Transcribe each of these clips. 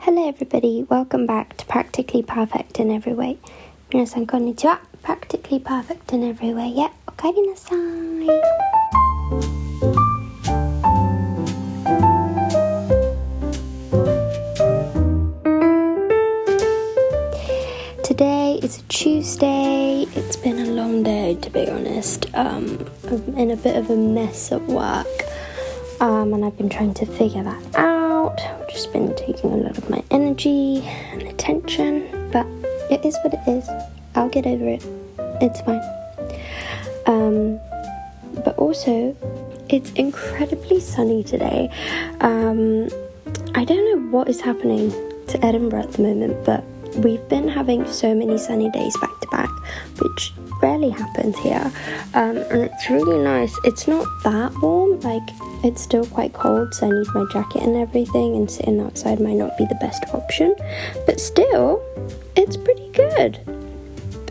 Hello everybody, welcome back to Practically Perfect in Every Way. 皆さんこんにちは。Practically Perfect in Every Way へお帰りなさい。Today is a Tuesday. It's been a long day, to be honest. I'm in a bit of a mess at work, and I've been trying to figure that out. I've just been taking a lot of my energy and attention, but it is what it is. I'll get over it. It's fine. But also, it's incredibly sunny today. I don't know what is happening to Edinburgh at the moment, but we've been having so many sunny days back to back, which rarely happens here, and it's really nice. It's not that warm, like it's still quite cold, so I need my jacket and everything, and sitting outside might not be the best option, but still it's pretty good.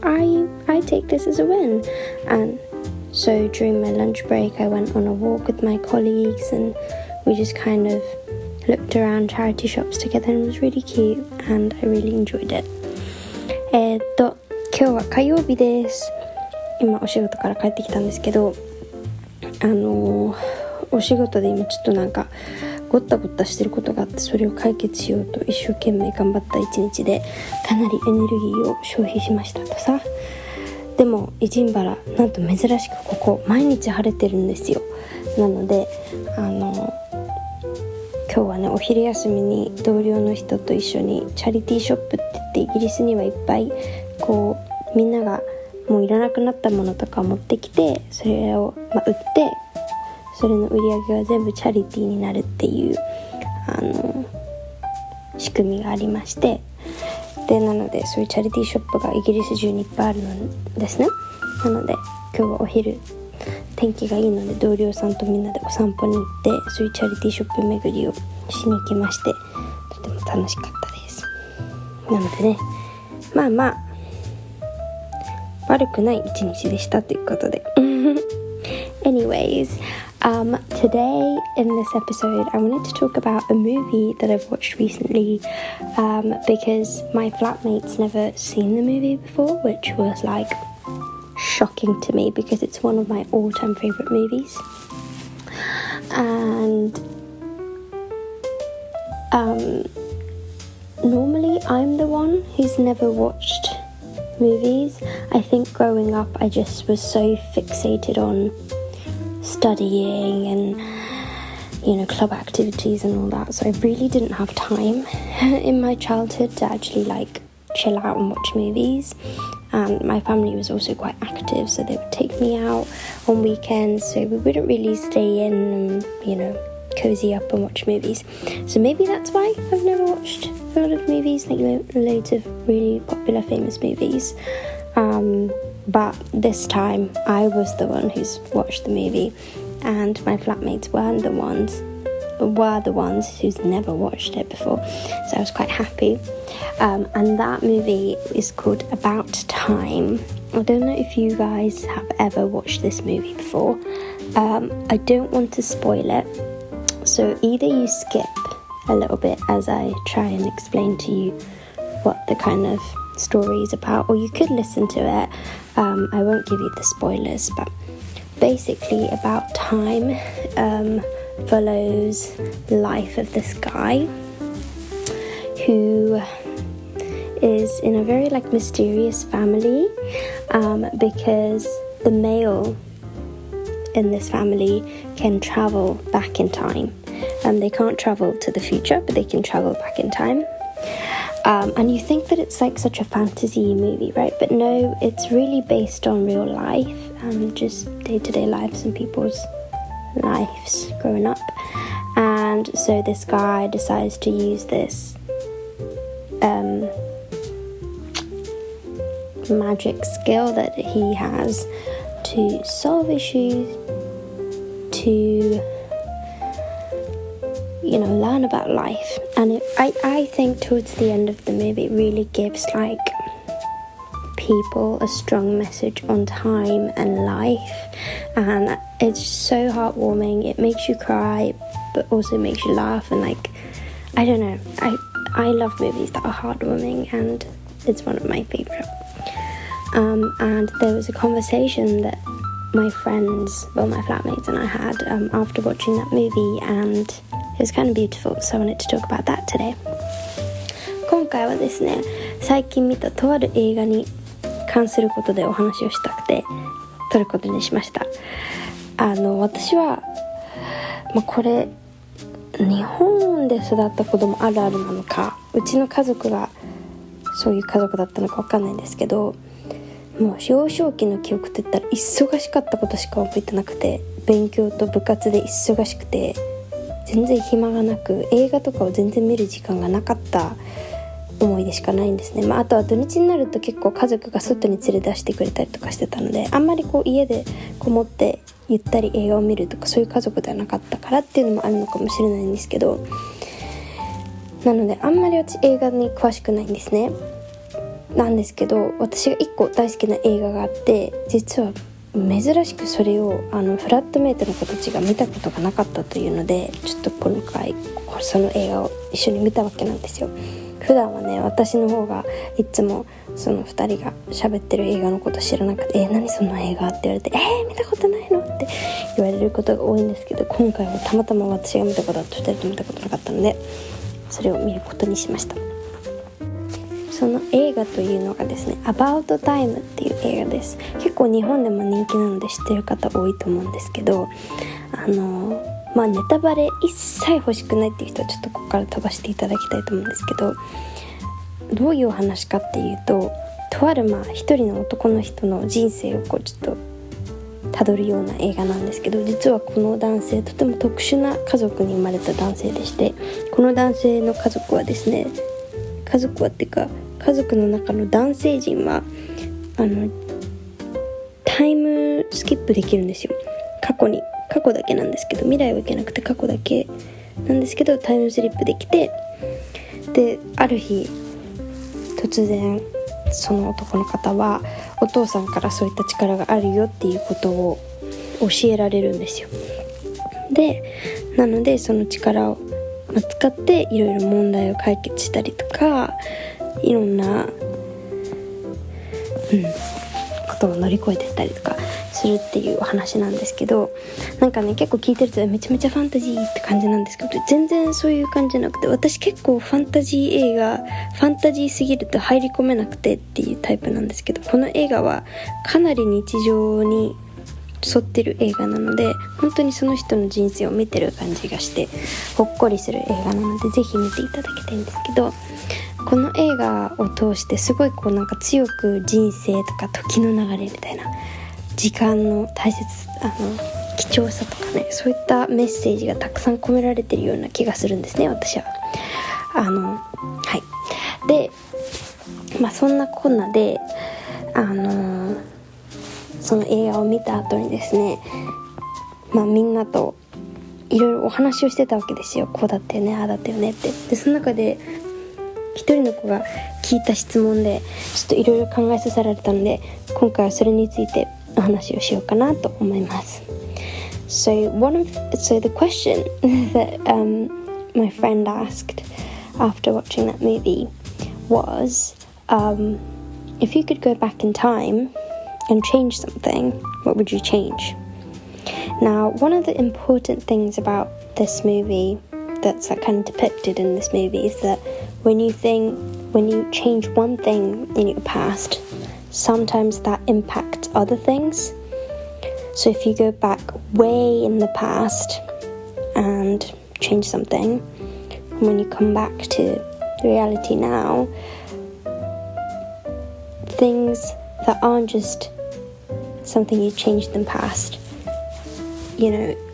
I take this as a win. And so during my lunch break I went on a walk with my colleagues, and we just kind of looked around charity shops together, and it was really cute, and I really enjoyed it. 今日は火曜日です。今お仕事から帰ってきたんですけど、お仕事で今ちょっとなんかごったごったしてることがあって、それを解決しようと一生懸命頑張った一日で、かなりエネルギーを消費しましたとさ。でもイジンバラなんと珍しくここ毎日晴れてるんですよ。なので今日はね、お昼休みに同僚の人と一緒にチャリティーショップって言って、イギリスにはいっぱいこうみんながもういらなくなったものとかを持ってきて、それを、売って、それの売り上げが全部チャリティーになるっていう仕組みがありまして、でなのでそういうチャリティーショップがイギリス中にいっぱいあるんですね。なので今日はお昼天気がいいので、同僚さんとみんなでお散歩に行って、そういうチャリティーショップ巡りをしに行きまして、とても楽しかったです。なのでね、まあ悪くない一日でしたということでAnyways, today in this episode I wanted to talk about a movie that I've watched recently, because my flatmate's never seen the movie before, which was like shocking to me because it's one of my all-time favorite movies. And normally I'm the one who's never watched movies. I think growing up I just was so fixated on studying and club activities and all that, so I really didn't have time in my childhood to actually like chill out and watch movies. And my family was also quite active, so they would take me out on weekends, so we wouldn't really stay in and cozy up and watch movies. So maybe that's why I've never watched a lot of movies, like loads of really popular famous movies, but this time I was the one who's watched the movie, and my flatmates were the ones who's never watched it before, so I was quite happy. And that movie is called About Time. I don't know if you guys have ever watched this movie before. I don't want to spoil it, so either you skip a little bit as I try and explain to you what the kind of story is about, or you could listen to it. I won't give you the spoilers, but basically About Time follows the life of this guy who is in a very like mysterious family, because the male in this family can travel back in time. They can't travel to the future, but they can travel back in time. And you think that it's like such a fantasy movie, right? But no, it's really based on real life, just day-to-day lives and people's lives growing up. And so this guy decides to use this magic skill that he has to solve issues, to learn about life. And I think towards the end of the movie it really gives like people a strong message on time and life, and it's so heartwarming. It makes you cry but also makes you laugh, and like I don't know, I love movies that are heartwarming, and it's one of my favorite. And there was a conversation that my friends, well, my flatmates and I had after watching that movie, and it was kind of beautiful, so I wanted to talk about that today. 今回はですね、最近見たとある映画に関することでお話をしたくて撮ることにしました。私は、これ日本で育った子供あるあるなのか、うちの家族がそういう家族だったのか分かんないんですけど、もう幼少期の記憶って言ったら忙しかったことしか覚えてなくて、勉強と部活で忙しくて全然暇がなく、映画とかを全然見る時間がなかった思い出しかないんですね。あとは土日になると結構家族が外に連れ出してくれたりとかしてたので、あんまり家でこもってゆったり映画を見るとかそういう家族ではなかったからっていうのもあるのかもしれないんですけど、なのであんまり私映画に詳しくないんですね。なんですけど、私が1個大好きな映画があって、実は珍しくそれをフラットメイトの子たちが見たことがなかったというので、ちょっと今回その映画を一緒に見たわけなんですよ。普段はね、私の方がいつもその2人が喋ってる映画のこと知らなくて、何その映画って言われて、見たことないのって言われることが多いんですけど、今回はたまたま私が見たことあって2人と見たことなかったので、それを見ることにしました。その映画というのがですね、アバウトタイムっていう映画です。結構日本でも人気なので知ってる方多いと思うんですけど、ネタバレ一切欲しくないっていう人はちょっとここから飛ばしていただきたいと思うんですけど、どういうお話かっていうと、とある一人の男の人の人生をちょっと辿るような映画なんですけど、実はこの男性とても特殊な家族に生まれた男性でして、この男性の家族はですね、家族の中の男性陣はタイムスキップできるんですよ。過去だけなんですけど、未来はいけなくて過去だけなんですけど、タイムスリップできて、である日突然その男の方はお父さんからそういった力があるよっていうことを教えられるんですよ。でなのでその力を使っていろいろ問題を解決したりとか、いろんな、ことを乗り越えていったりとかするっていうお話なんですけど、結構聞いてるとめちゃめちゃファンタジーって感じなんですけど、全然そういう感じじゃなくて、私結構ファンタジー映画ファンタジーすぎると入り込めなくてっていうタイプなんですけど、この映画はかなり日常に沿ってる映画なので、本当にその人の人生を見てる感じがしてほっこりする映画なので、ぜひ見ていただきたいんですけど、この映画を通してすごい強く人生とか時の流れみたいな、時間の大切貴重さとかね、そういったメッセージがたくさん込められているような気がするんですね、私は。でそんなこんなでその映画を見た後にですね、みんなといろいろお話をしてたわけですよ。こうだったよね、ああだったよねって。でその中で一人の子が聞いた質問でちょっといろいろ考えさせられたので、今回はそれについてお話をしようかなと思います。So the question that my friend asked after watching that movie was, if you could go back in time and change something, what would you change? Now, one of the important things about this movie that's kind of depicted in this movie is that when you change one thing in your past, sometimes that impacts other things. So if you go back way in the past and change something, and when you come back to reality now, things that aren't just something you changed in the past,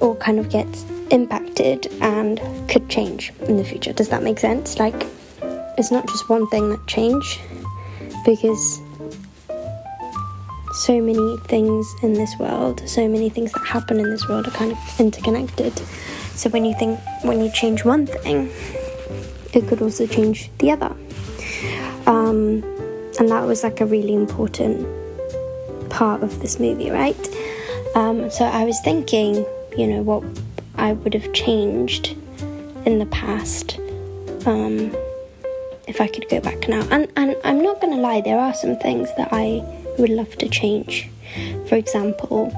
all kind of gets impacted and could change in the future. Does that make sense? It's not just one thing that changed, because so many things in this world, so many things that happen in this world are kind of interconnected. So when you change one thing, it could also change the other. And that was a really important part of this movie, right? So I was thinking, what I would have changed in the past, if I could go back now. And I'm not gonna lie, there are some things that I would love to change. For example,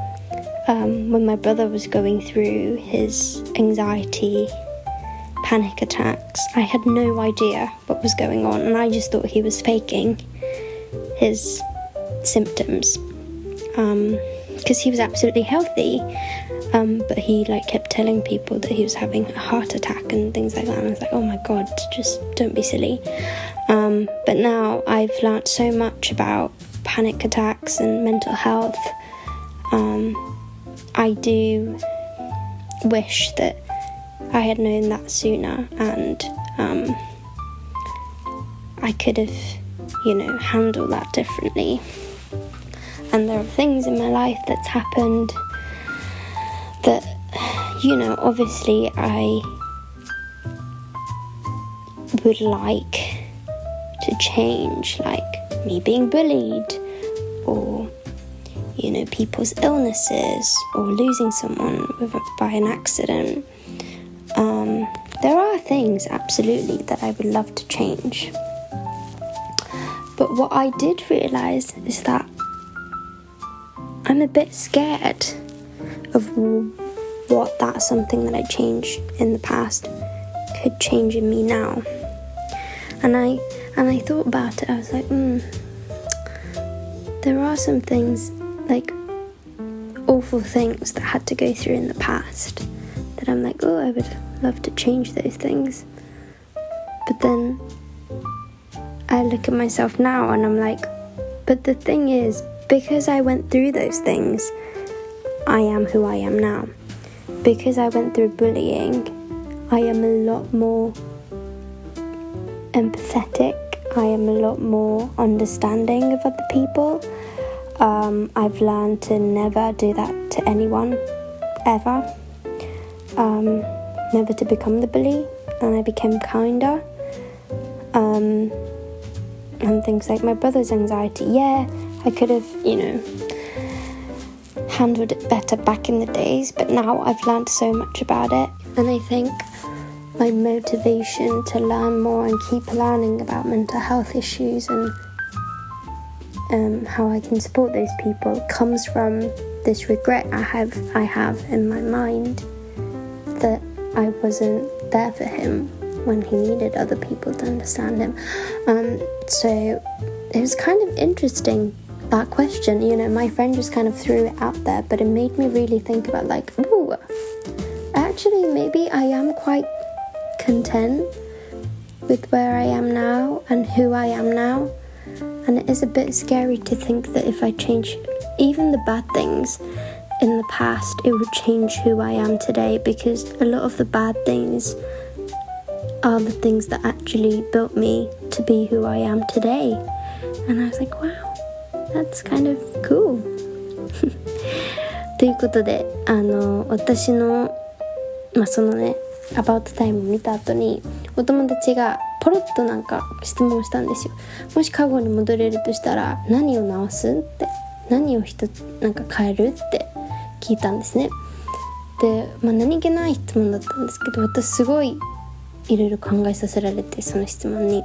when my brother was going through his anxiety, panic attacks, I had no idea what was going on, and I just thought he was faking his symptoms, because he was absolutely healthy, but he kept telling people that he was having a heart attack and things like that, and I was like, oh my god, just don't be silly. But now I've learnt so much about panic attacks and mental health. I do wish that I had known that sooner, and I could have, handled that differently. And there are things in my life that's happened that, obviously I would like to change, like me being bullied, or people's illnesses, or losing someone by an accident. There are things absolutely that I would love to change, but what I did realise is that I'm a bit scared of what that's something that I changed in the past could change in me now. And I thought about it. I was like, there are some things, like awful things that I had to go through in the past, that I'm like, oh, I would love to change those things. But then I look at myself now and I'm like, but the thing is, because I went through those things, I am who I am now. Because I went through bullying, I am a lot more empathetic. I am a lot more understanding of other people. I've learned to never do that to anyone, ever. Never to become the bully, and I became kinder. And things like my brother's anxiety, I could have, handled it better back in the days, but now I've learned so much about it. And I think my motivation to learn more and keep learning about mental health issues and how I can support those people comes from this regret I have in my mind that I wasn't there for him when he needed other people to understand him. So it was kind of interesting, that question. My friend just kind of threw it out there, but it made me really think about actually maybe I am quite content with where I am now and who I am now. And it is a bit scary to think that if I change even the bad things in the past, it would change who I am today, because a lot of the bad things are the things that actually built me to be who I am today. And I was like, wow, that's kind of cool. ということで、私の、そのね、アバウトタイムを見た後に、お友達がポロッと質問したんですよ。もし過去に戻れるとしたら何を直すって、何を変えるって聞いたんですね。で、何気ない質問だったんですけど、私すごいいろいろ考えさせられて、その質問に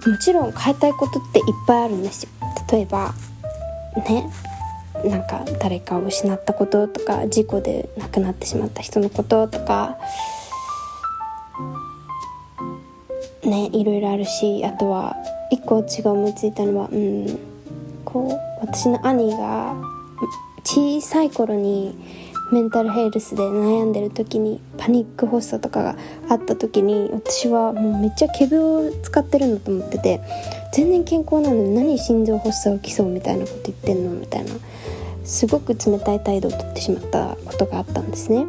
もちろん変えたいことっていっぱいあるんですよ。例えばね、誰かを失ったこととか、事故で亡くなってしまった人のこととかね、いろいろあるし、あとは一個違う思いついたのは、私の兄が小さい頃にメンタルヘルスで悩んでる時に、パニック発作とかがあった時に、私はもうめっちゃ仮病を使ってるんだと思ってて、全然健康なのに何心臓発作起きそうみたいなこと言ってんのみたいな、すごく冷たい態度をとってしまったことがあったんですね。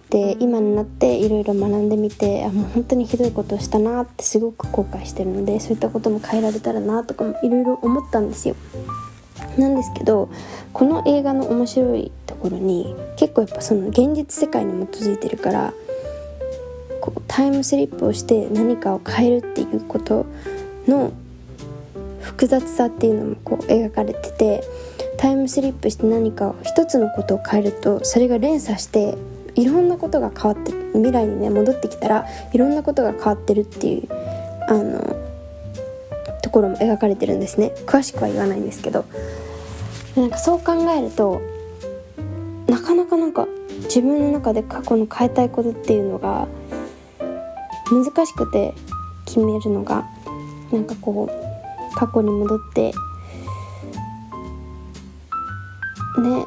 で、今になっていろいろ学んでみて、もう本当にひどいことをしたなってすごく後悔してるので、そういったことも変えられたらなとかもいろいろ思ったんですよ。なんですけど、この映画の面白いところに、結構やっぱその現実世界に基づいてるから、タイムスリップをして何かを変えるっていうことの複雑さっていうのも描かれてて、タイムスリップして何か一つのことを変えると、それが連鎖していろんなことが変わって、未来にね戻ってきたらいろんなことが変わってるっていうところも描かれてるんですね。詳しくは言わないんですけど、なんかそう考えるとなかなか自分の中で過去の変えたいことっていうのが難しくて、決めるのがなんかこう過去に戻ってね、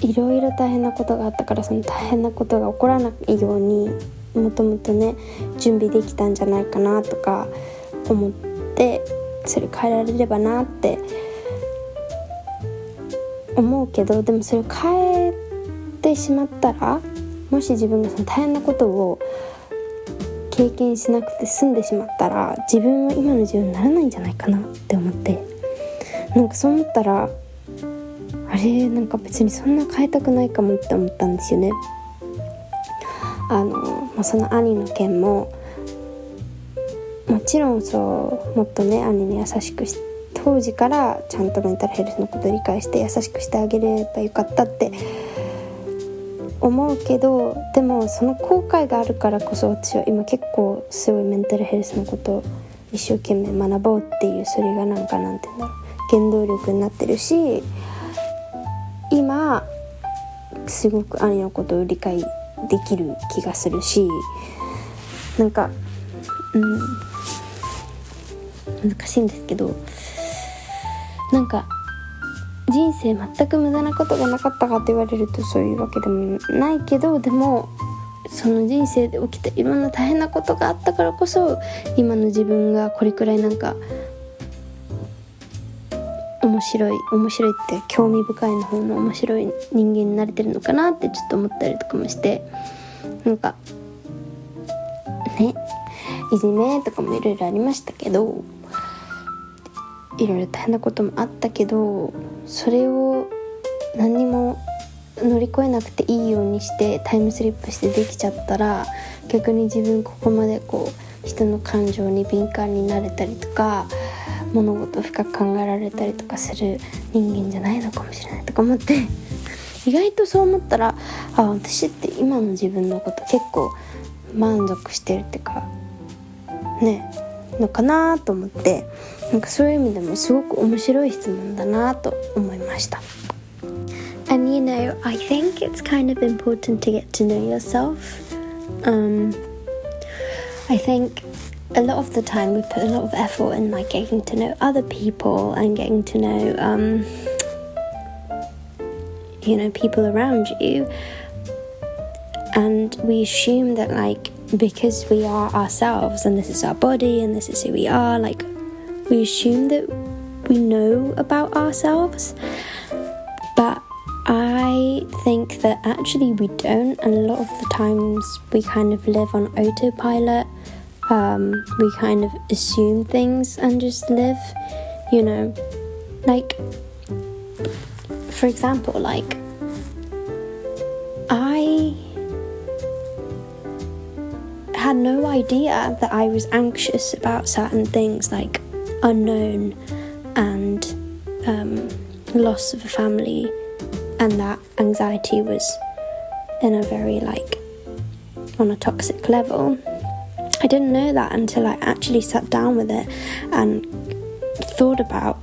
いろいろ大変なことがあったから、その大変なことが起こらないようにもともとね準備できたんじゃないかなとか思って、それ変えられればなって思うけど、でもそれを変えてしまったら、もし自分がその大変なことを経験しなくて済んでしまったら、自分は今の自分にならないんじゃないかなって思って、なんかそう思ったらあれ、なんか別にそんな変えたくないかもって思ったんですよね。その兄の件ももちろんもっとね兄に優しく当時からちゃんとメンタルヘルスのことを理解して優しくしてあげればよかったって思うけど、でもその後悔があるからこそ私は今結構すごいメンタルヘルスのことを一生懸命学ぼうっていう、それがなんて言うんだろう、原動力になってるし、今すごく兄のことを理解できる気がするし、なんか難しいんですけど、なんか人生全く無駄なことがなかったかと言われるとそういうわけでもないけど、でもその人生で起きたいろんな大変なことがあったからこそ今の自分がこれくらいなんか面白いって興味深いの方の面白い人間になれてるのかなってちょっと思ったりとかもして、なんかねいじめとかもいろいろありましたけど、いろいろ大変なこともあったけど、それを何にも乗り越えなくていいようにしてタイムスリップしてできちゃったら、逆に自分ここまでこう人の感情に敏感になれたりとか物事を深く考えられたりとかする人間じゃないのかもしれないとか思って意外とそう思ったら、私って今の自分のこと結構満足してるっていうかねのかなと思って、なんかそういう意味でもすごく面白い質問だなと思いました。 And you know, I think it's kind of important to get to know yourself. I think a lot of the time we put a lot of effort in like getting to know other people and getting to know people around you, and we assume that like because we are ourselves and this is our body and this is who we are, like we assume that we know about ourselves, but I think that actually we don't, and a lot of the times we kind of live on autopilot. We kind of assume things and just live, like for example, like I had no idea that I was anxious about certain things like unknown and loss of a family, and that anxiety was in a very like on a toxic level. I didn't know that until I actually sat down with it and thought about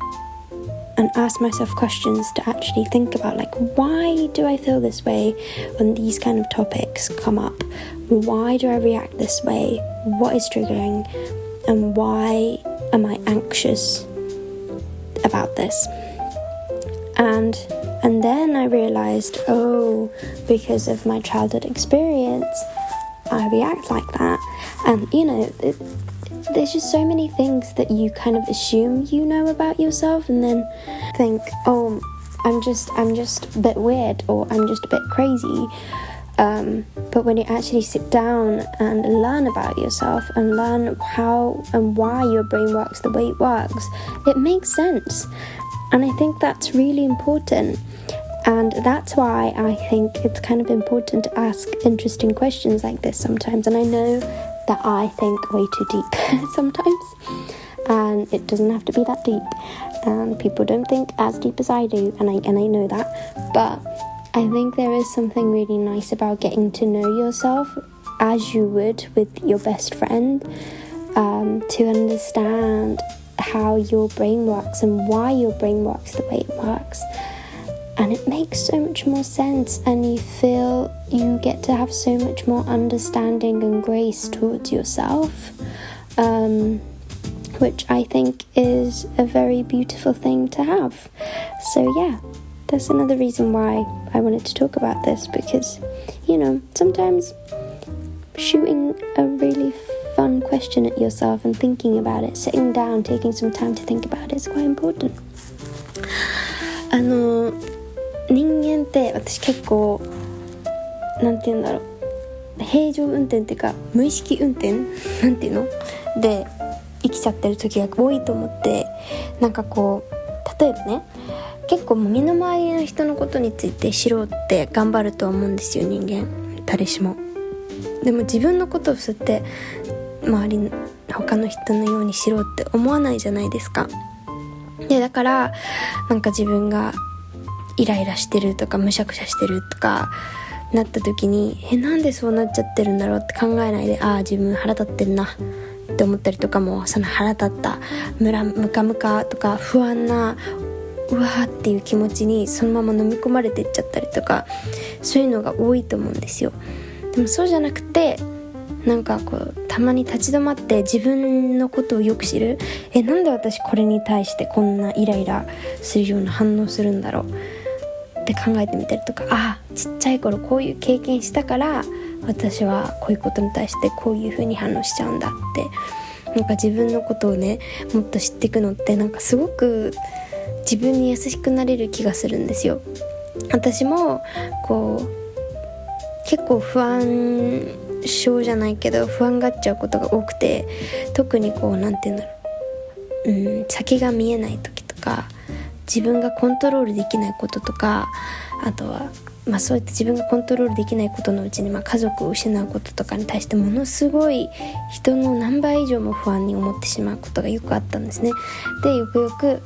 and asked myself questions to actually think about, like, why do I feel this way when these kind of topics come up? Why do I react this way? What is triggering? And why am I anxious about this? And then I realized, because of my childhood experience, I react like that. And there's just so many things that you kind of assume you know about yourself and then think, I'm just a bit weird, or I'm just a bit crazy. But when you actually sit down and learn about yourself and learn how and why your brain works the way it works, it makes sense. And I think that's really important. And that's why I think it's kind of important to ask interesting questions like this sometimes. And I know that I think way too deep sometimes. And it doesn't have to be that deep. And people don't think as deep as I do. And I know that. But I think there is something really nice about getting to know yourself as you would with your best friend, to understand how your brain works and why your brain works the way it works. And it makes so much more sense, and you feel you get to have so much more understanding and grace towards yourself, which I think is a very beautiful thing to have. So yeah, that's another reason why I wanted to talk about this, because, you know, sometimes shooting a really fun question at yourself and thinking about it, sitting down, taking some time to think about it is quite important. 人間って私結構なんて言うんだろう、平常運転っていうか無意識運転なんていうので生きちゃってる時が多いと思って、なんかこう例えばね、結構身の回りの人のことについて知ろうって頑張ると思うんですよ、人間誰しも。でも自分のことを吸って周りの他の人のように知ろうって思わないじゃないですか。でだからなんか自分がイライラしてるとかむしゃくしゃしてるとかなった時になんでそうなっちゃってるんだろうって考えないで、自分腹立ってるなって思ったりとかも、その腹立ったムカムカとか不安なうわーっていう気持ちにそのまま飲み込まれていっちゃったりとか、そういうのが多いと思うんですよ。でもそうじゃなくて、なんかこうたまに立ち止まって自分のことをよく知る。なんで私これに対してこんなイライラするような反応するんだろうって考えてみたりとか、ちっちゃい頃こういう経験したから私はこういうことに対してこういう風に反応しちゃうんだって、なんか自分のことをねもっと知っていくのってなんかすごく自分に優しくなれる気がするんですよ。私もこう結構不安症じゃないけど不安がっちゃうことが多くて、特にこうなんていうんだろう、先が見えない時とか自分がコントロールできないこととか、あとはそういった自分がコントロールできないことのうちに家族を失うこととかに対してものすごい人の何倍以上も不安に思ってしまうことがよくあったんですね。でよくよく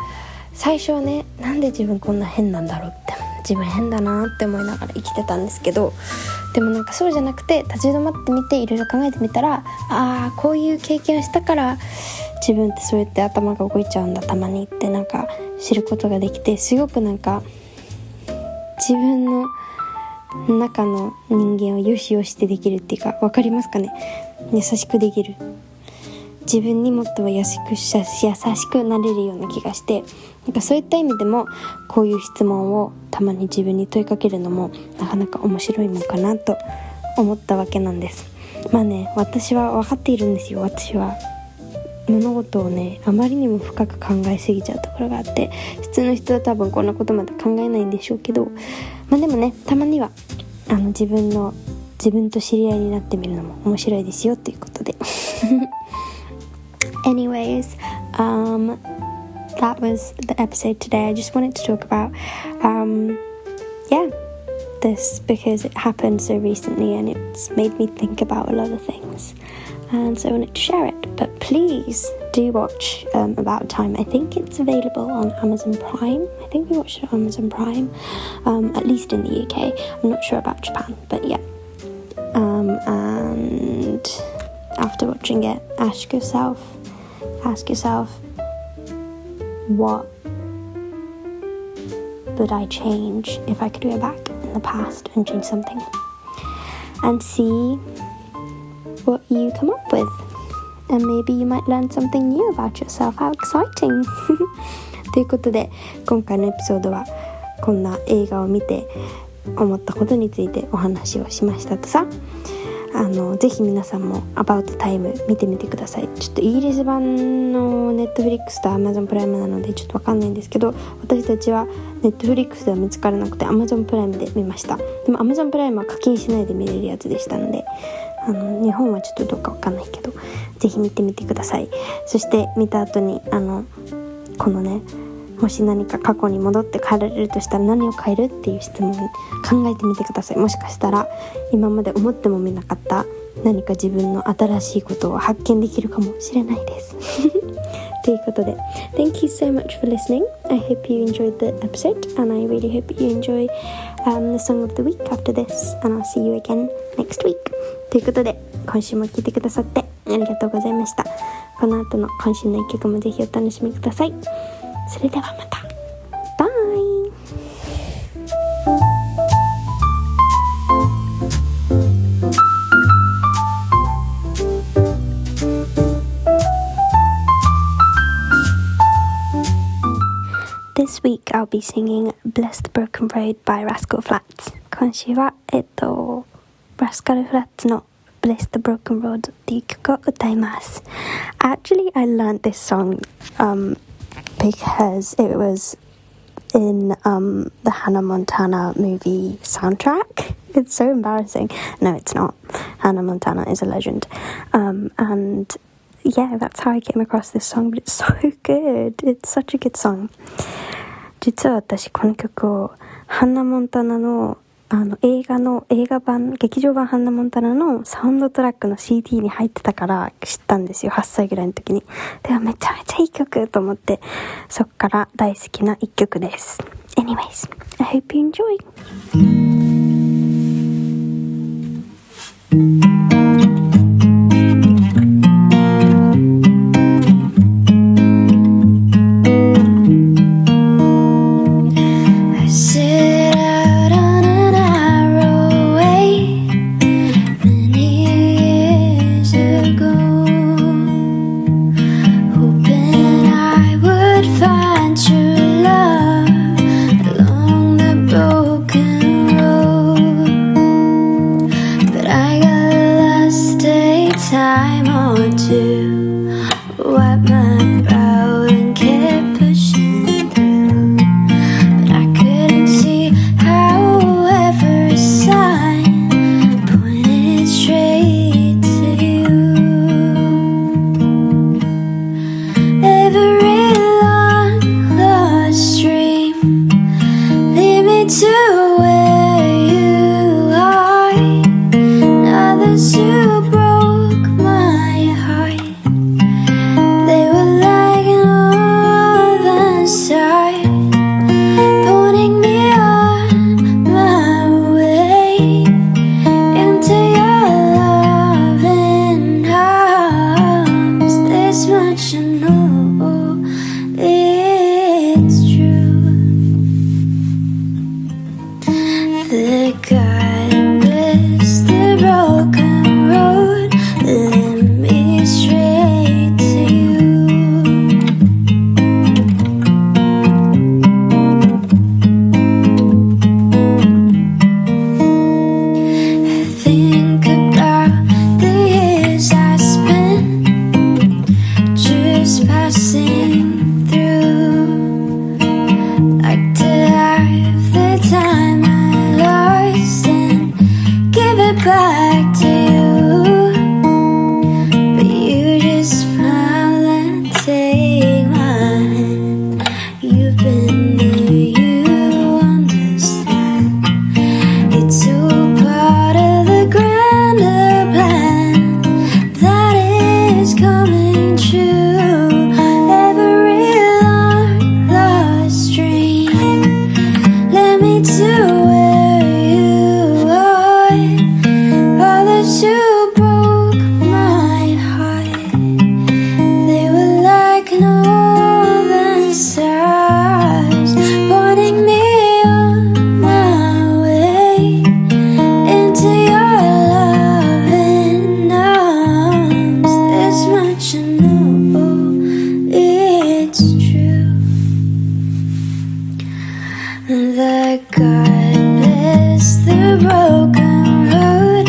最初はね、なんで自分こんな変なんだろうって、自分変だなって思いながら生きてたんですけど、でもなんかそうじゃなくて立ち止まってみていろいろ考えてみたら、こういう経験をしたから自分ってそうやって頭が動いちゃうんだたまにってなんか知ることができて、すごくなんか自分の中の人間をよしよしってできるっていうか、わかりますかね、優しくできる、自分にもっと優しくなれるような気がして、なんかそういった意味でもこういう質問をたまに自分に問いかけるのもなかなか面白いもんかなと思ったわけなんです。私は分かっているんですよ。私は物事をねあまりにも深く考えすぎちゃうところがあって、普通の人は多分こんなことまで考えないんでしょうけど、でもねたまには自分と知り合いになってみるのも面白いですよということでAnyways, that was the episode today. I just wanted to talk about this because it happened so recently and it's made me think about a lot of things, and so I wanted to share it. But please do watch About Time. I think it's available on Amazon Prime. I think we watched it on Amazon Prime, at least in the UK. I'm not sure about Japan, but yeah. And after watching it, ask yourself what would I change if I could go back in the past and change something, and see what you come up with, and maybe you might learn something new about yourself. How exciting ということで今回のエピソードはこんな映画を見て思ったことについてお話をしましたとさ。ぜひ皆さんもアバウトタイム見てみてください。ちょっとイギリス版のネットフリックスとアマゾンプライムなのでちょっとわかんないんですけど、私たちはネットフリックスでは見つからなくてアマゾンプライムで見ました。でもアマゾンプライムは課金しないで見れるやつでしたので、日本はちょっとどうかわかんないけどぜひ見てみてください。そして見た後にこのね、もし何か過去に戻って変えられるとしたら何を変えるっていう質問を考えてみてください。もしかしたら今まで思ってもみなかった何か自分の新しいことを発見できるかもしれないですということで Thank you so much for listening. I hope you enjoyed the episode and I really hope you enjoy the song of the week after this, and I'll see you again next week. ということで、今週も聴いてくださってありがとうございました。この後の今週の一曲もぜひお楽しみください。それではまた。バイ。This week I'll be singing Bless the Broken Road by Rascal Flatts. 今週はラスカルフラッツの Bless the Broken Road っていう曲を歌います。Actually, I learned this song because it was in the Hannah Montana movie soundtrack. It's so embarrassing. No, it's not. Hannah Montana is a legend. And yeah, that's how I came across this song, but it's so good. It's such a good song. 実は私この曲をハンナ・モンタナの映画版、劇場版ハンナ・モンタナのサウンドトラックの CD に入ってたから知ったんですよ。8歳ぐらいの時に。でもめちゃめちゃいい曲と思って、そっから大好きな一曲です。Anyways, I hope you enjoy. Time or two, wipe my brow and kept pushing through, but I couldn't see how every sign pointed straight to you. Every long lost dream lead me to where you are. Now that you the God bless the broken road, led me straight to you. I think about the years I spent just passing through, like to have the time back to you, but you just smile and take my hand. You've been there, you understand. It's all part of the grander plan that is coming true. Every long lost dream led me to you broke my heart. They were like northern stars, pointing me on my way into your loving arms. This much I know, it's true, that God bless the broken road,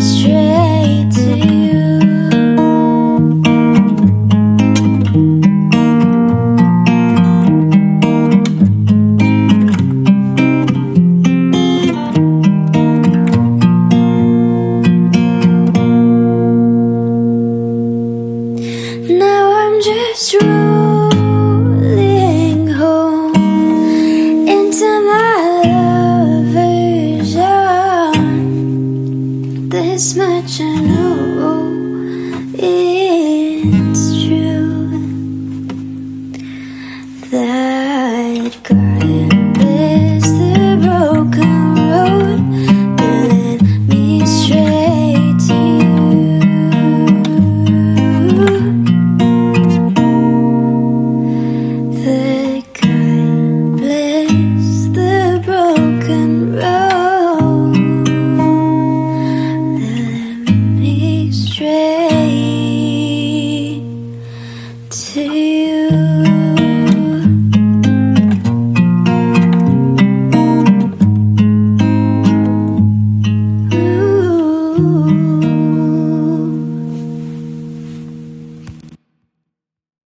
straight to you. Now I'm just rolling home into my lover's arms. This much I know, it's true, that God bless the 觉